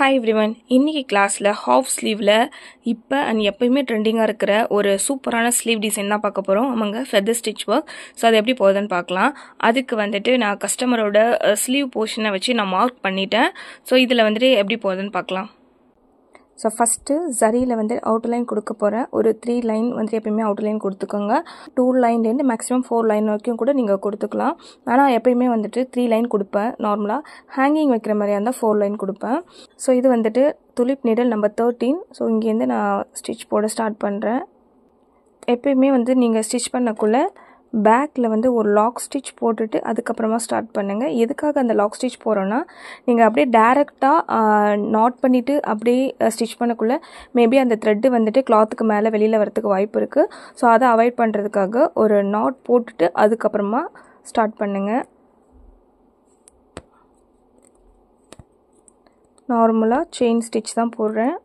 Hi everyone. இன்னைக்கு கிளாஸ்ல half sleeveல இப்ப and எப்பவுமே ட்ரெண்டிங்கா இருக்கிற ஒரு சூப்பரான ஸ்லீவ் டிசைன் தான் பார்க்க போறோம். ஆமாங்க, feather stitch work. சோ அது எப்படி போகுதுன்னு பார்க்கலாம். அதுக்கு வந்துட்டு நான் கஸ்டமரோட ஸ்லீவ் போர்ஷனை வச்சு நான் மார்க் பண்ணிட்டேன். சோ இதுல வந்துட்டு எப்படி போகுதுன்னு பார்க்கலாம். So first zariல வந்து outline கொடுக்க போறேன். ஒரு 3 லைன் வந்து எப்பவுமே outline கொடுத்துக்கோங்க. 2 லைன்ல இருந்து மேக்ஸिमम 4 லைன் வரைக்கும் கூட நீங்க கொடுத்துக்கலாம். ஆனா எப்பவுமே வந்துட்டு 3 லைன் கொடுப்பேன். நார்மலா ஹேங்கிங் வைக்கிற மாதிரியா இருந்தா 4 லைன் கொடுப்பேன். சோ இது வந்துட்டு tulip needle number 13. சோ இங்க இருந்து நான் ஸ்டிட்ச் போட ஸ்டார்ட் பண்றேன். எப்பவுமே வந்து நீங்க ஸ்டிட்ச் பண்ணக்குள்ள பேக்ல வந்து ஒரு லாக் ஸ்டிட்ச் போட்டுட்டு அதுக்கு அப்புறமா ஸ்டார்ட் பண்ணுங்க. எதுக்காக அந்த லாக் ஸ்டிட்ச் போறோம்னா நீங்க அப்படியே டைரக்ட்டா நாட் பண்ணிட்டு அப்படியே ஸ்டிட்ச் பண்ணக்குள்ள மேபி அந்த த்ரெட் வந்துட்டு கிளாத்துக்கு மேல வெளியில வரதுக்கு வாய்ப்பு இருக்கு. சோ அதை அவாய்ட் பண்றதுக்காக ஒரு நாட் போட்டுட்டு அதுக்கு அப்புறமா ஸ்டார்ட் பண்ணுங்க. நார்மலா செயின் ஸ்டிட்ச் தான் போடுறேன்.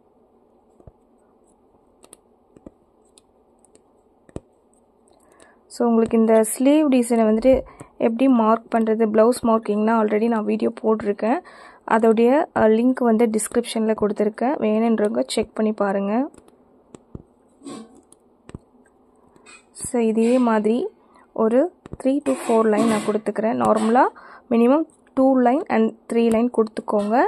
ஸோ உங்களுக்கு இந்த ஸ்லீவ் டிசைனை வந்துட்டு எப்படி மார்க் பண்ணுறது, ப்ளவுஸ் மார்க்கிங்னா ஆல்ரெடி நான் வீடியோ போட்டிருக்கேன். அதோடைய லிங்க் வந்து டிஸ்கிரிப்ஷனில் கொடுத்துருக்கேன். வேணுன்றவங்க செக் பண்ணி பாருங்கள். ஸோ இதே மாதிரி ஒரு 3 to 4 லைன் நான் கொடுத்துக்கிறேன். நார்மலாக மினிமம் 2 லைன் அண்ட் 3 லைன் கொடுத்துக்கோங்க.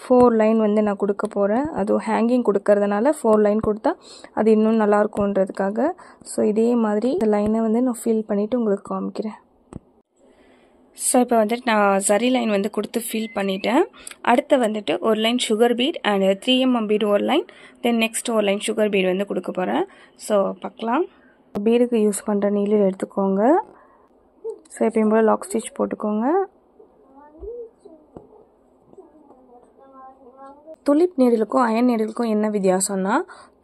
4 லைன் வந்து நான் கொடுக்க போகிறேன். அதுவும் ஹேங்கிங் கொடுக்கறதுனால 4 லைன் கொடுத்தா அது இன்னும் நல்லா இருக்கும்ன்றதுக்காக. ஸோ இதே மாதிரி இந்த லைனை வந்து நான் ஃபில் பண்ணிவிட்டு உங்களுக்கு காமிக்கிறேன். ஸோ இப்போ வந்துட்டு நான் ஜரி லைன் வந்து கொடுத்து ஃபில் பண்ணிட்டேன். அடுத்து வந்துட்டு ஒரு line sugar bead and 3mm bead ஒரு லைன், தென் நெக்ஸ்ட் ஒரு லைன் சுகர் பீட் வந்து கொடுக்க போகிறேன். ஸோ பார்க்கலாம். பீடுக்கு யூஸ் பண்ணுற நீடில் எடுத்துக்கோங்க. ஸோ எப்பயும் போல் லாக் ஸ்டிச் போட்டுக்கோங்க. துலிப் நீடிலுக்கும் அயன் நீடிலுக்கும் என்ன வித்தியாசம்னா,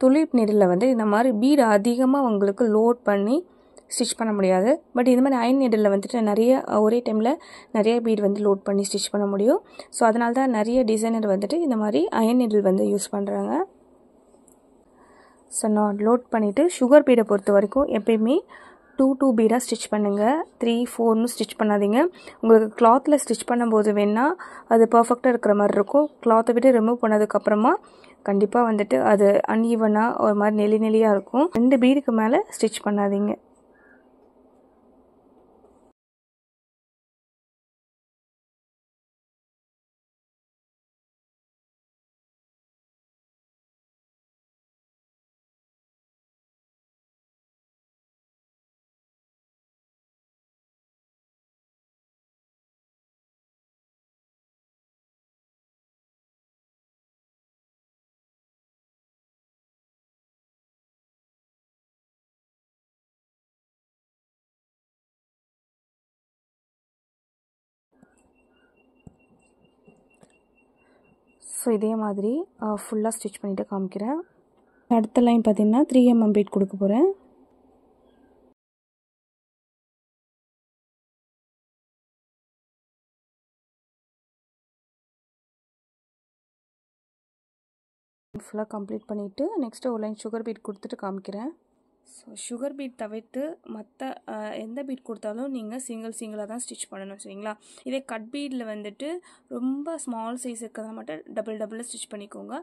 துலிப் நீடிலில் வந்து இந்த மாதிரி பீடு அதிகமாக உங்களுக்கு லோட் பண்ணி ஸ்டிச் பண்ண முடியாது. பட் இது மாதிரி அயன் நீடிலில் வந்துட்டு நிறைய ஒரே டைமில் நிறைய பீடு வந்து லோட் பண்ணி ஸ்டிச் பண்ண முடியும். ஸோ அதனால தான் நிறைய டிசைனர் வந்துட்டு இந்த மாதிரி அயன் நீடில் வந்து யூஸ் பண்ணுறாங்க. ஸோ நான் லோட் பண்ணிவிட்டு சுகர் பீடை பொறுத்த வரைக்கும் எப்பயுமே 2 பீடாக ஸ்டிச் பண்ணுங்கள். 3, 4ன்னு ஸ்டிச் பண்ணாதீங்க. உங்களுக்கு கிளாத்தில் ஸ்டிச் பண்ணும்போது வேணால் அது பர்ஃபெக்டாக இருக்கிற மாதிரி இருக்கும். கிளாத்தை விட்டு ரிமூவ் பண்ணதுக்கப்புறமா கண்டிப்பாக வந்துட்டு அது அன்ஈவனாக ஒரு மாதிரி நெளி நெளியாக இருக்கும். 2 பீடுக்கு மேலே ஸ்டிச் பண்ணாதீங்க. ஸோ இதே மாதிரி ஃபுல்லாக ஸ்டிச் பண்ணிவிட்டு காமிக்கிறேன். அடுத்த லைன் பார்த்தீங்கன்னா 3mm பீட் கொடுக்க போகிறேன். ஃபுல்லாக கம்ப்ளீட் பண்ணிவிட்டு நெக்ஸ்ட்டு ஒரு லைன் சுகர் பீட் கொடுத்துட்டு காமிக்கிறேன். ஸோ சுகர் பீட் தவிர்த்து மற்ற எந்த பீட் கொடுத்தாலும் நீங்கள் சிங்கிளாக தான் ஸ்டிச் பண்ணணும், சரிங்களா? இதே கட் பீடில் வந்துட்டு ரொம்ப ஸ்மால் சைஸ் இருக்கிறதா மட்டும் டபுள் ஸ்டிச் பண்ணிக்கோங்க.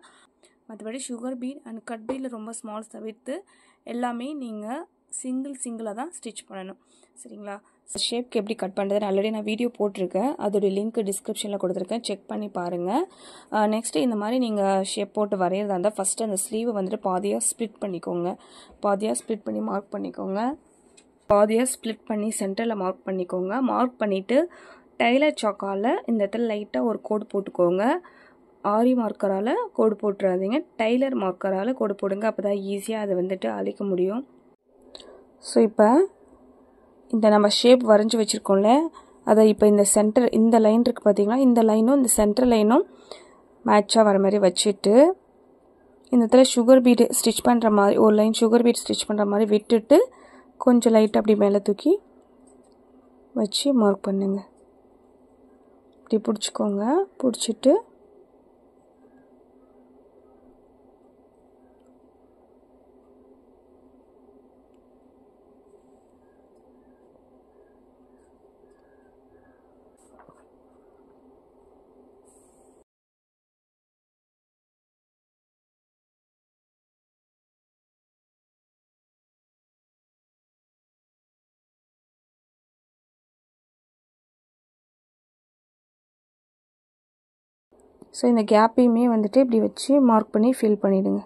மற்றபடி சுகர் பீட் அண்ட் கட் பீடில் ரொம்ப ஸ்மால்ஸ் தவிர்த்து எல்லாமே நீங்கள் சிங்கிளாக தான் ஸ்டிச் பண்ணணும், சரிங்களா? ஷேப்க்கு எப்படி கட் பண்ணுறதுன்னு ஆல்ரெடி நான் வீடியோ போட்டிருக்கேன். அதோடைய லிங்க் டிஸ்கிரிப்ஷனில் கொடுத்துருக்கேன், செக் பண்ணி பாருங்கள். நெக்ஸ்ட்டு இந்த மாதிரி நீங்கள் ஷேப் போட்டு வரைகிறதா இருந்தால் ஃபஸ்ட்டு அந்த ஸ்லீவை வந்துட்டு பாதியாக ஸ்ப்ளிட் பண்ணிக்கோங்க. பாதியாக ஸ்ப்ளிட் பண்ணி மார்க் பண்ணிக்கோங்க. பாதியாக ஸ்ப்ளிட் பண்ணி சென்டரில் மார்க் பண்ணிக்கோங்க. மார்க் பண்ணிவிட்டு டைலர் சாக்கால் இந்த இடத்துல லைட்டாக ஒரு கோடு போட்டுக்கோங்க. ஆரி மார்க்கரால் கோடு போட்டுறாதீங்க, டைலர் மார்க்கரால் கோடு போடுங்க. அப்போ தான் ஈஸியாக அதை வந்துட்டு அழிக்க முடியும். ஸோ இப்போ இந்த நம்ம ஷேப் வரைஞ்சி வச்சுருக்கோம்ல, அதை இப்போ இந்த சென்டர் இந்த லைன் இருக்குது பார்த்தீங்களா, இந்த லைனும் இந்த சென்டர் லைனும் மேட்சாக வர மாதிரி வச்சுட்டு இந்த இடத்துல சுகர் பீடு ஸ்டிச் பண்ணுற மாதிரி ஒரு லைன் சுகர் பீட் ஸ்டிச் பண்ணுற மாதிரி விட்டுட்டு கொஞ்சம் லைட்டாக அப்படி மேலே தூக்கி வச்சு மார்க் பண்ணுங்க. இப்படி பிடிச்சிக்கோங்க. பிடிச்சிட்டு ஸோ இந்த கேப்பையுமே வந்துட்டு இப்படி வச்சு மார்க் பண்ணி ஃபில் பண்ணிவிடுங்க.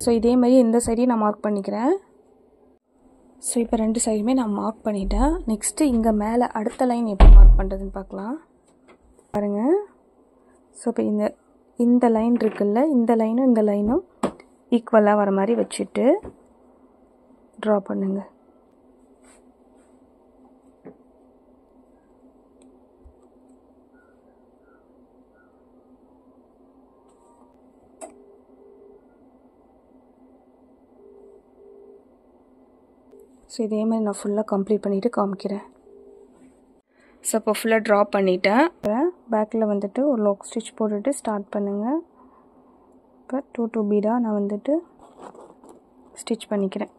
ஸோ இதே மாதிரி இந்த சைடையும் நான் மார்க் பண்ணிக்கிறேன். ஸோ இப்போ 2 சைடுமே நான் மார்க் பண்ணிட்டேன். நெக்ஸ்ட்டு இங்கே மேலே அடுத்த லைன் எப்படி மார்க் பண்ணுறதுன்னு பார்க்கலாம். பாருங்கள். ஸோ இப்போ இந்த லைன் இருக்குல்ல, இந்த லைனும் ஈக்குவலாக வர மாதிரி வச்சுட்டு ட்ரா பண்ணுங்கள். ஸோ இதே மாதிரி நான் ஃபுல்லாக கம்ப்ளீட் பண்ணிவிட்டு காமிக்கிறேன். ஸோ இப்போ ஃபுல்லாக ட்ரா பண்ணிவிட்டேன். பேக்கில் வந்துட்டு ஒரு லாக் ஸ்டிச் போட்டுட்டு ஸ்டார்ட் பண்ணுங்கள். இப்போ 2 பீடாக நான் வந்துட்டு ஸ்டிச் பண்ணிக்கிறேன்.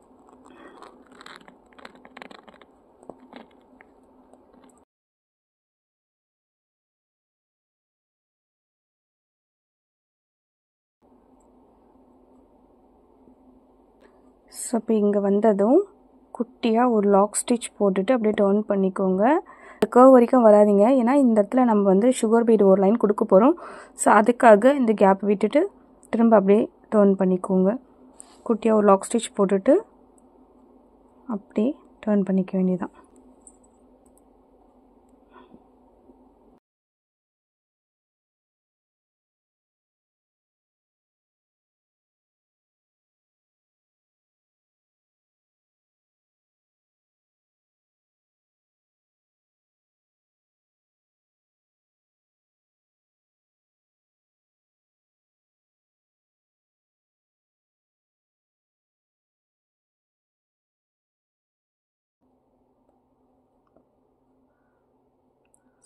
ஸோ இப்போ இங்கே வந்ததும் குட்டியாக ஒரு லாக் ஸ்டிச் போட்டுட்டு அப்படியே டர்ன் பண்ணிக்கோங்க. கர்வ் வரைக்கும் வராதிங்க, ஏன்னா இந்த இடத்துல நம்ம வந்து சுகர் பீட் ஒரு லைன் கொடுக்க போகிறோம். ஸோ அதுக்காக இந்த கேப் விட்டுட்டு திரும்ப அப்படியே டர்ன் பண்ணிக்கோங்க. குட்டியாக ஒரு லாக் ஸ்டிச் போட்டுட்டு அப்படியே டர்ன் பண்ணிக்க வேண்டியதான்.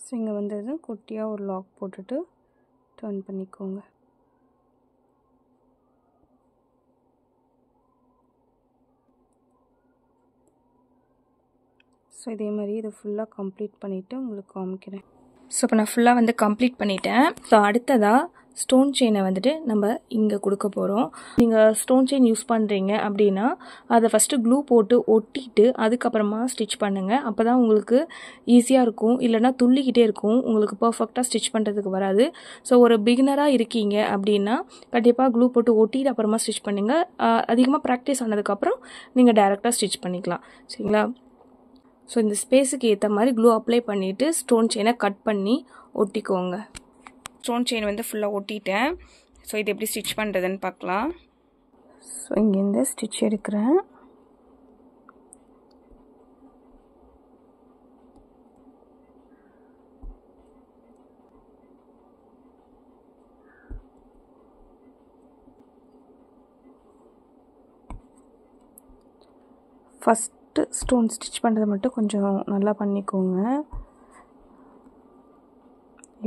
ஸோ இங்கே வந்தது குட்டியாக ஒரு லாக் போட்டுட்டு டர்ன் பண்ணிக்கோங்க. ஸோ இதே மாதிரி இதை ஃபுல்லாக கம்ப்ளீட் பண்ணிவிட்டு உங்களுக்கு காமிக்கிறேன். ஸோ இப்போ நான் ஃபுல்லாக வந்து கம்ப்ளீட் பண்ணிட்டேன். ஸோ அடுத்ததாக ஸ்டோன் செயினை வந்துட்டு நம்ம இங்கே கொடுக்க போகிறோம். நீங்கள் ஸ்டோன் செயின் யூஸ் பண்ணுறீங்க அப்படின்னா அதை ஃபஸ்ட்டு க்ளூ போட்டு ஒட்டிட்டு அதுக்கப்புறமா ஸ்டிச் பண்ணுங்கள். அப்போ தான் உங்களுக்கு ஈஸியாக இருக்கும். இல்லைனா துள்ளிக்கிட்டே இருக்கும், உங்களுக்கு பர்ஃபெக்டாக ஸ்டிச் பண்ணுறதுக்கு வராது. ஸோ ஒரு பிகினராக இருக்கீங்க அப்படின்னா கண்டிப்பாக க்ளூ போட்டு ஒட்டிட்டு அப்புறமா ஸ்டிச் பண்ணுங்கள். அதிகமாக ப்ராக்டிஸ் ஆனதுக்கப்புறம் நீங்கள் டைரெக்டாக ஸ்டிச் பண்ணிக்கலாம். சரிங்களா? ஸோ இந்த ஸ்பேஸுக்கு ஏற்ற மாதிரி க்ளூ அப்ளை பண்ணிவிட்டு ஸ்டோன் செயினை கட் பண்ணி ஒட்டிக்கோங்க. ஸ்டோன் செயின் வந்து ஃபுல்லாக ஒட்டிட்டேன். ஸோ இது எப்படி ஸ்டிச் பண்ணுறதுன்னு பார்க்கலாம். ஸோ இங்கேருந்து ஸ்டிச் எடுக்கிறேன். ஃபஸ்ட்டு ஸ்டோன் ஸ்டிச் பண்ணுறது மட்டும் கொஞ்சம் நல்லா பண்ணிக்கோங்க.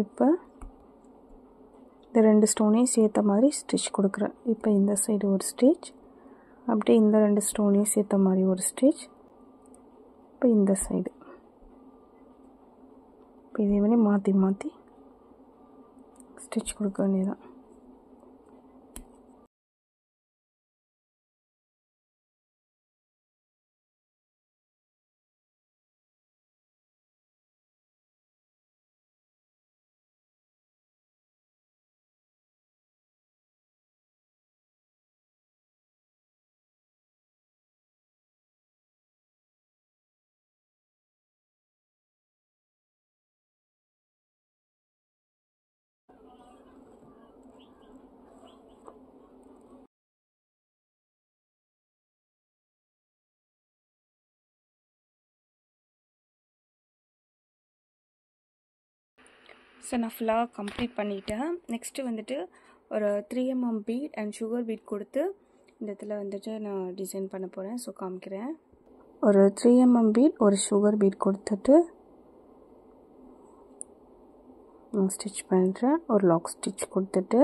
இப்போ இந்த 2 ஸ்டோனையும் சேர்த்த மாதிரி ஸ்டிச் கொடுக்குறேன். இப்போ இந்த சைடு ஒரு ஸ்டிச், அப்படியே இந்த 2 ஸ்டோனையும் சேர்த்த மாதிரி ஒரு ஸ்டிச், இப்போ இந்த சைடு, இப்போ இதே மாதிரி மாற்றி மாற்றி ஸ்டிச் கொடுக்க வேண்டியதான். ஸோ நான் ஃபுல்லாக கம்ப்ளீட் பண்ணிட்டேன். நெக்ஸ்ட்டு வந்துட்டு ஒரு 3mm beat and sugar beat கொடுத்து இந்த இடத்துல வந்துட்டு நான் டிசைன் பண்ண போகிறேன். ஸோ காமிக்கிறேன். ஒரு 3mm பீட் ஒரு சுகர் பீட் கொடுத்துட்டு நான் ஸ்டிச் பண்ணுறேன். ஒரு லாக் ஸ்டிச் கொடுத்துட்டு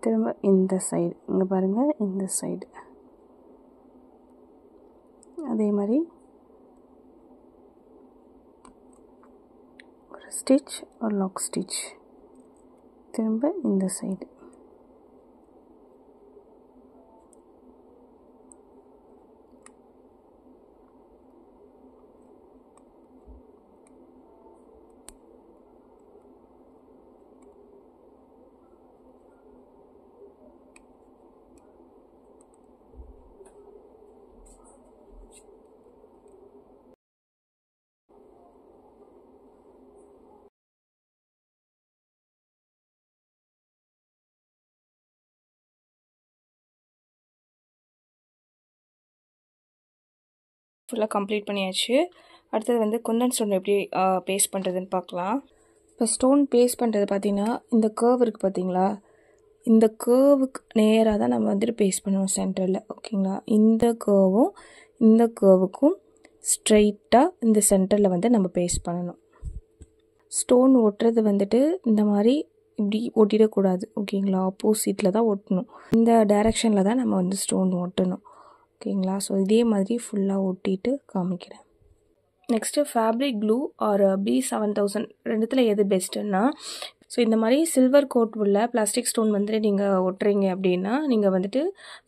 திரும்ப இந்த சைடு, இங்கே பாருங்கள், இந்த சைடு அதே மாதிரி ஸ்டிச், ஒரு லாக் ஸ்டிச், திரும்ப இந்த சைடு. ஃபுல்லாக கம்ப்ளீட் பண்ணியாச்சு. அடுத்தது வந்து குந்தன் ஸ்டோன் எப்படி பேஸ்ட் பண்ணுறதுன்னு பார்க்கலாம். இப்போ ஸ்டோன் பேஸ்ட் பண்ணுறது பார்த்திங்கன்னா இந்த கேர்வ் இருக்குது பார்த்தீங்களா, இந்த கேர்வுக்கு நேராக தான் நம்ம வந்துட்டு பேஸ்ட் பண்ணுவோம் சென்டரில். ஓகேங்களா, இந்த கேர்வும் இந்த கேர்வுக்கும் ஸ்ட்ரைட்டாக இந்த சென்டரில் வந்து நம்ம பேஸ்ட் பண்ணணும். ஸ்டோன் ஒட்டுறது வந்துட்டு இந்த மாதிரி இப்படி ஒட்டிடக்கூடாது. ஓகேங்களா, ஆப்போசிட்டில் தான் ஒட்டணும். இந்த டைரெக்ஷனில் தான் நம்ம வந்து ஸ்டோன் ஒட்டணும். ஓகேங்களா, ஸோ இதே மாதிரி ஃபுல்லாக ஒட்டிட்டு காமிக்கிறேன். Next fabric glue or B7000 ரெண்டுத்தில் எது பெஸ்ட்டுன்னா, ஸோ இந்த மாதிரி சில்வர் கோட் உள்ள பிளாஸ்டிக் ஸ்டோன் வந்துட்டு நீங்கள் ஒட்டுறீங்க அப்படின்னா நீங்கள் வந்துட்டு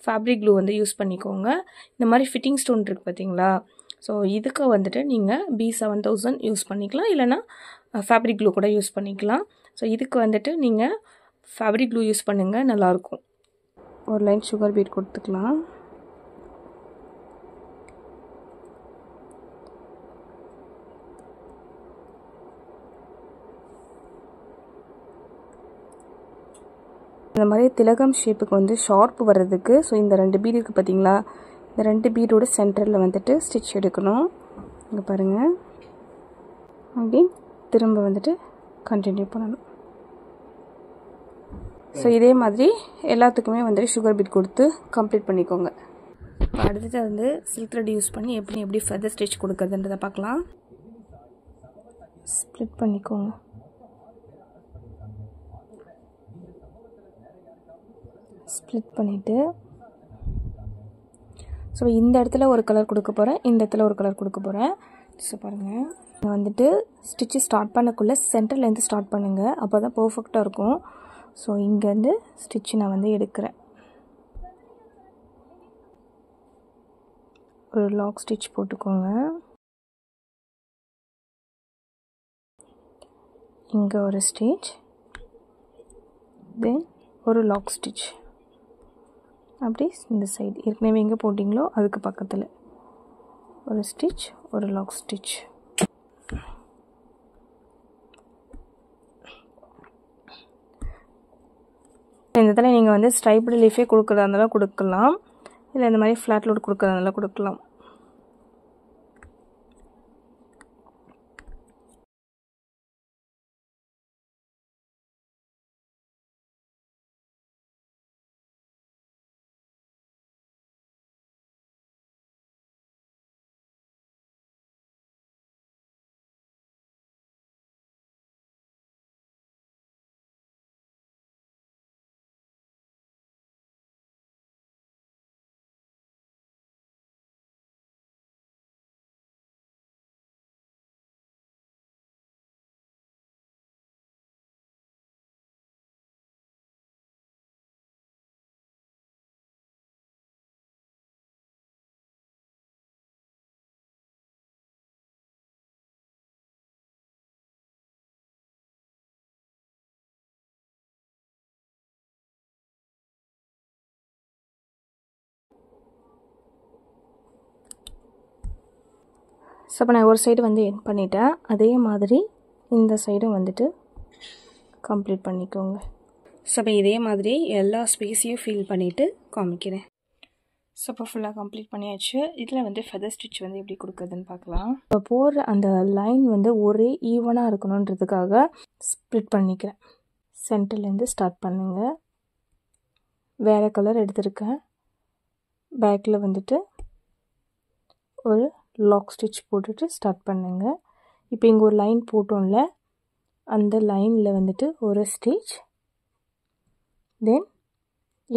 ஃபேப்ரிக் க்ளூ வந்து யூஸ் பண்ணிக்கோங்க. இந்த மாதிரி ஃபிட்டிங் ஸ்டோன் இருக்குது பார்த்தீங்களா, ஸோ இதுக்கு வந்துட்டு நீங்கள் B7000 யூஸ் பண்ணிக்கலாம், இல்லைனா ஃபேப்ரிக் க்ளூ கூட யூஸ் பண்ணிக்கலாம். ஸோ இதுக்கு வந்துட்டு நீங்கள் ஃபேப்ரிக் க்ளூ யூஸ் பண்ணுங்கள், நல்லாயிருக்கும். ஒரு லைன் சுகர் பீட் கொடுத்துக்கலாம். இந்த மாதிரி திலகம் ஷேப்புக்கு வந்து ஷார்ப் வர்றதுக்கு ஸோ இந்த 2 பீட் இருக்குது பார்த்தீங்களா, இந்த 2 பீடோட சென்டரில் வந்துட்டு ஸ்டிச் எடுக்கணும். இங்கே பாருங்கள், அப்படி திரும்ப வந்துட்டு கண்டினியூ பண்ணணும். ஸோ இதே மாதிரி எல்லாத்துக்குமே வந்துட்டு சுகர் பீட் கொடுத்து கம்ப்ளீட் பண்ணிக்கோங்க. அடுத்தது வந்து சில்க் த்ரெட் யூஸ் பண்ணி எப்படி ஃபெதர் ஸ்டிச் கொடுக்குறதுன்றதை பார்க்கலாம். ஸ்ப்ளிட் பண்ணிக்கோங்க. ஸ்ப்ளிட் பண்ணிவிட்டு ஸோ இந்த இடத்துல ஒரு கலர் கொடுக்க போகிறேன், இந்த இடத்துல ஒரு கலர் கொடுக்க போகிறேன். ஸோ பாருங்கள், நான் வந்துட்டு ஸ்டிச்சு ஸ்டார்ட் பண்ணக்குள்ளே சென்டர்லேருந்து ஸ்டார்ட் பண்ணுங்கள், அப்போ தான் பர்ஃபெக்டாக இருக்கும். ஸோ இங்கேருந்து ஸ்டிச்சு நான் வந்து எடுக்கிறேன். ஒரு லாக் ஸ்டிச் போட்டுக்கோங்க. இங்கே ஒரு ஸ்டிச், தென் ஒரு லாக் ஸ்டிச். அப்படி இந்த சைடு ஏற்கனவே எங்கே போட்டிங்களோ அதுக்கு பக்கத்தில் ஒரு ஸ்டிச், ஒரு லாக் ஸ்டிச். இந்த இடத்துல நீங்கள் வந்து ஸ்ட்ரைப்டு லீஃபே கொடுக்குறதா இருந்தாலும் கொடுக்கலாம், இல்லை இந்த மாதிரி ஃப்ளாட் லோட் கொடுக்குறதா இருந்தாலும் கொடுக்கலாம். ஸோ இப்போ நான் ஒரு சைடு வந்து எண்ட் பண்ணிட்டேன், அதே மாதிரி இந்த சைடும் வந்துட்டு கம்ப்ளீட் பண்ணிக்கோங்க. ஸோ இப்போ இதே மாதிரி எல்லா ஸ்பேஸையும் ஃபில் பண்ணிவிட்டு காமிக்கிறேன். ஸோ இப்போ ஃபுல்லாக கம்ப்ளீட் பண்ணியாச்சு. இதில் வந்து ஃபெதர் ஸ்டிச் வந்து எப்படி கொடுக்குறதுன்னு பார்க்கலாம். இப்போ போடுற அந்த லைன் வந்து ஒரே ஈவனாக இருக்கணுன்றதுக்காக ஸ்ப்ளிட் பண்ணிக்கிறேன். சென்டர்லேருந்து ஸ்டார்ட் பண்ணுங்கள். வேறு கலர் எடுத்திருக்கேன். பேக்கில் வந்துட்டு ஒரு லாக் ஸ்டிச் போட்டுட்டு ஸ்டார்ட் பண்ணுங்கள். இப்போ இங்கே ஒரு லைன் போட்டோம்ல, அந்த லைனில் வந்துட்டு ஒரு ஸ்டிச், தென்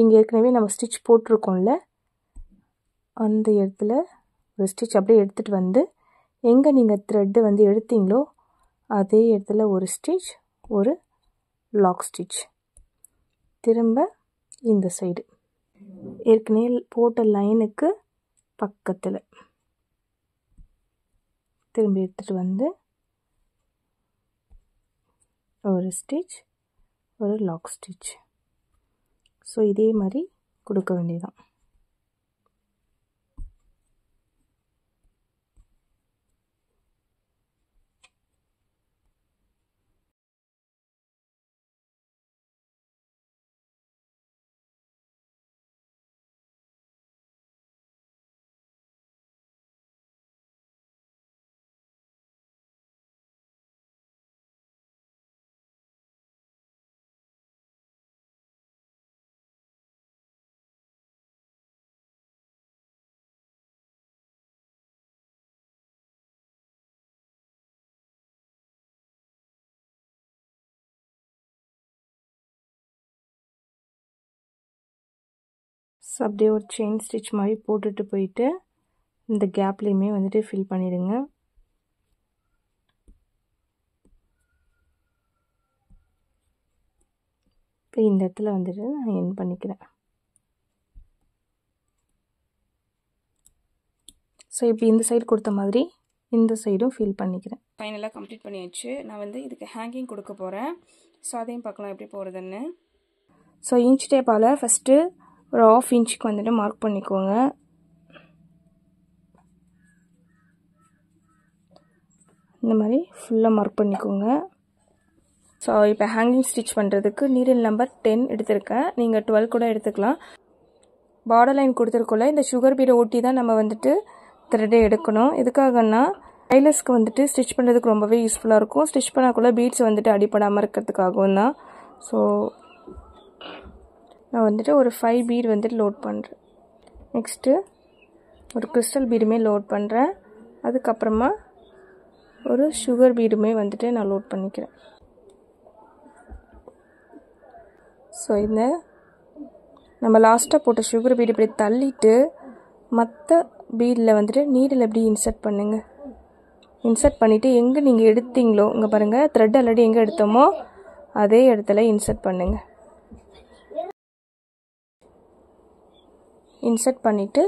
இங்கே ஏற்கனவே நம்ம ஸ்டிச் போட்டிருக்கோம்ல அந்த இடத்துல ஒரு ஸ்டிச் அப்படியே எடுத்துகிட்டு வந்து எங்கே நீங்கள் த்ரெட்டு வந்து எடுத்தீங்களோ அதே இடத்துல ஒரு ஸ்டிச், ஒரு லாக் ஸ்டிச். திரும்ப இந்த சைடு ஏற்கனவே போட்ட லைனுக்கு பக்கத்தில் திரும்பி எடுத்துகிட்டு வந்து ஒரு ஸ்டிச், ஒரு லாக் ஸ்டிச். ஸோ இதே மாதிரி கொடுக்க வேண்டியதான். ஸோ அப்படியே ஒரு செயின் ஸ்டிச் மாதிரி போட்டுட்டு போயிட்டு இந்த கேப்லேயுமே வந்துட்டு ஃபில் பண்ணிடுங்க. இப்போ இந்த இடத்துல வந்துட்டு நான் எண்ட் பண்ணிக்கிறேன். ஸோ இப்படி இந்த சைடு கொடுத்த மாதிரி இந்த சைடும் ஃபில் பண்ணிக்கிறேன். ஃபைனலாக கம்ப்ளீட் பண்ணியாச்சு. நான் வந்து இதுக்கு ஹேங்கிங் கொடுக்க போகிறேன். ஸோ அதையும் பார்க்கலாம் எப்படி போகிறதுன்னு. ஸோ இன்ச் டேப்பால் ஃபஸ்ட்டு ஒரு 1/2 இன்ச்சுக்கு வந்துட்டு மார்க் பண்ணிக்கோங்க. இந்த மாதிரி ஃபுல்லாக மார்க் பண்ணிக்கோங்க. ஸோ இப்போ ஹேங்கிங் ஸ்டிச் பண்ணுறதுக்கு நீடில் நம்பர் 10 எடுத்திருக்கேன். நீங்கள் 12 கூட எடுத்துக்கலாம். பார்டர் லைன் கொடுத்துருக்கோம்ல, இந்த சுகர் பீடை ஒட்டி தான் நம்ம வந்துட்டு த்ரெட்டை எடுக்கணும். எதுக்காகன்னா டைலர்ஸ்க்கு வந்துட்டு ஸ்டிச் பண்ணுறதுக்கு ரொம்பவே யூஸ்ஃபுல்லாக இருக்கும். ஸ்டிச் பண்ணாக்குள்ளே பீட்ஸ் வந்துட்டு அடிப்படாமல் இருக்கிறதுக்காகவும் தான். ஸோ நான் வந்துட்டு ஒரு 5 பீட் வந்துட்டு லோட் பண்ணுறேன். நெக்ஸ்ட்டு ஒரு கிறிஸ்டல் பீடுமே லோட் பண்ணுறேன். அதுக்கப்புறமா ஒரு சுகர் பீடுமே வந்துட்டு நான் லோட் பண்ணிக்கிறேன். ஸோ இந்த நம்ம லாஸ்ட்டாக போட்ட சுகர் பீடு இப்படி தள்ளிட்டு மற்ற பீடில் வந்துட்டு நீடில் எப்படி இன்சர்ட் பண்ணுங்கள். இன்சர்ட் பண்ணிவிட்டு எங்கே நீங்கள் எடுத்தீங்களோ இங்கே பாருங்கள், த்ரெட் ஆல்ரெடி எங்கே எடுத்தோமோ அதே இடத்துல இன்சர்ட் பண்ணுங்கள். இன்சர்ட் பண்ணிவிட்டு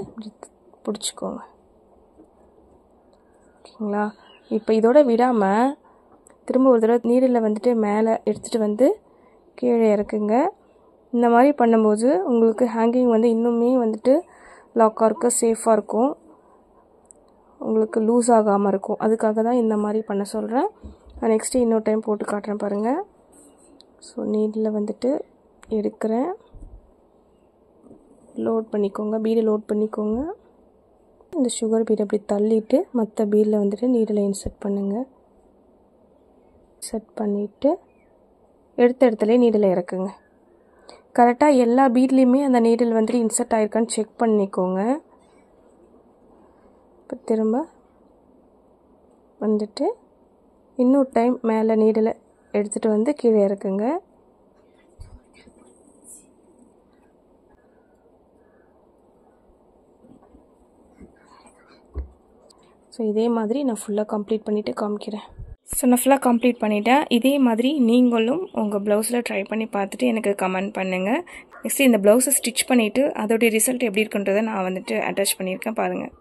பிடிச்சிக்கோங்க. ஓகேங்களா? இப்போ இதோட விடாமல் திரும்ப ஒரு தடவை நீடில் வந்துட்டு மேலே எடுத்துகிட்டு வந்து கீழே இறக்குங்க. இந்த மாதிரி பண்ணும்போது உங்களுக்கு ஹேங்கிங் வந்து இன்னுமே வந்துட்டு லாக்காக இருக்க சேஃபாக இருக்கும், உங்களுக்கு லூஸ் ஆகாமல் இருக்கும். அதுக்காக தான் இந்த மாதிரி பண்ண சொல்கிறேன். நான் நெக்ஸ்ட்டு இன்னொரு டைம் போட்டு காட்டுறேன் பாருங்கள். ஸோ நீடில் வந்துட்டு எடுக்கிறேன், லோட் பண்ணிக்கோங்க, பீடை லோட் பண்ணிக்கோங்க. இந்த சுகர் பீடை அப்படி தள்ளிட்டு மற்ற பீடில் வந்துட்டு நீடில் இன்சர்ட் பண்ணுங்கள். செட் பண்ணிவிட்டு எடுத்த இடத்துல நீடில் இறக்குங்க. கரெக்டாக எல்லா பீட்லேயுமே அந்த நீடில் வந்துட்டு இன்சர்ட் ஆகிருக்கான்னு செக் பண்ணிக்கோங்க. இப்போ திரும்ப வந்துட்டு இன்னொரு டைம் மேலே நீடில் எடுத்துகிட்டு வந்து கீழே இறக்குங்க. ஸோ இதே மாதிரி நான் ஃபுல்லாக கம்ப்ளீட் பண்ணிவிட்டு காமிக்கிறேன். ஸோ நான் ஃபுல்லாக கம்ப்ளீட் பண்ணிட்டேன். இதே மாதிரி நீங்களும் உங்கள் ப்ளவுஸில் ட்ரை பண்ணி பார்த்துட்டு எனக்கு கமெண்ட் பண்ணுங்கள். நெக்ஸ்ட்டு இந்த ப்ளவுஸை ஸ்டிச் பண்ணிவிட்டு அதோடைய ரிசல்ட் எப்படி இருக்குன்றதை நான் வந்துட்டு அட்டாச் பண்ணியிருக்கேன் பாருங்கள்.